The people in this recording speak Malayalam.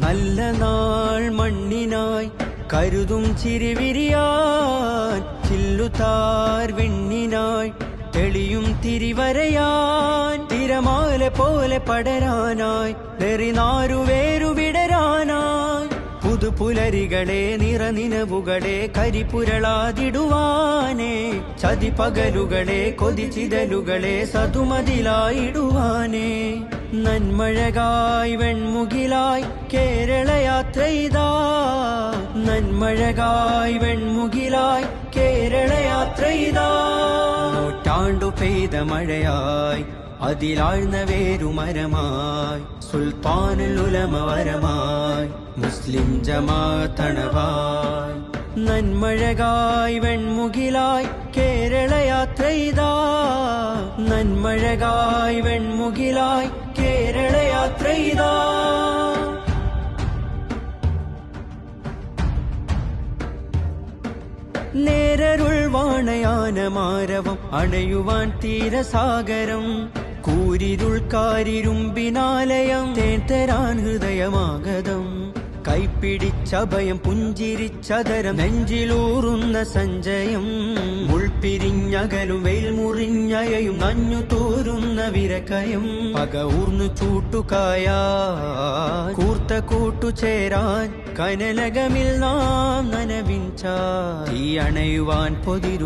നല്ല നാൾ മണ്ണിനായി കരുതും ചിരിവിരിയാൻ ചില്ലുതാർ വെണ്ണിനായി തെളിയും തിരിവരയാൻ തിരമാല പോലെ പടരാനായി നെറിനാരുവേരു വിടരാനായി പുതുപുലരികളെ നിറനിനവുകളെ കരിപുരളാതിടുവാനേ ചതിപകലുകളെ കൊതിച്ചിതലുകളെ സതുമതിലായിടുവാനേ നന്മഴകായി വെൺമുകിലായി കേരളയാത്രയിതാ നന്മഴകായി വെൺമുകിലായി കേരളയാത്രയിതാ നൂറ്റാണ്ടു പെയ്ത മഴയായി അതിലാഴ്ന്ന വേരുമരമായി സുൽത്താനുൽ ഉലമ വരമായി മുസ്ലിം ജമാഅത്തണവായി നന്മഴകായി വെൺമുകിലായി കേരളയാത്രയിതാ നന്മഴകായി വെൺമുകിലായി കേരളയാത്രയിതാ നേരരുൾ വാണയാനമാരവം അണയുവാൻ തീരസാഗരം കൂരിരുൾ കാരിരുമ്പിനാലയം തേൻ ഹൃദയമാഗതം കൈപ്പിടിച്ചഭയം പുഞ്ചിരിച്ചതരം നെഞ്ചിലൂറുന്ന സഞ്ചയം മുൾപിരിഞ്ഞകലും വെയിൽ മുറിഞ്ഞയയും നഞ്ഞു തോരുന്ന വിരക്കയം പക ഊർന്നു ചൂട്ടുകായ കൂർത്ത കൂട്ടുചേരാൻ കനലകമിൽ നാം നനവിഞ്ച തീ അണയുവാൻ പൊതിരു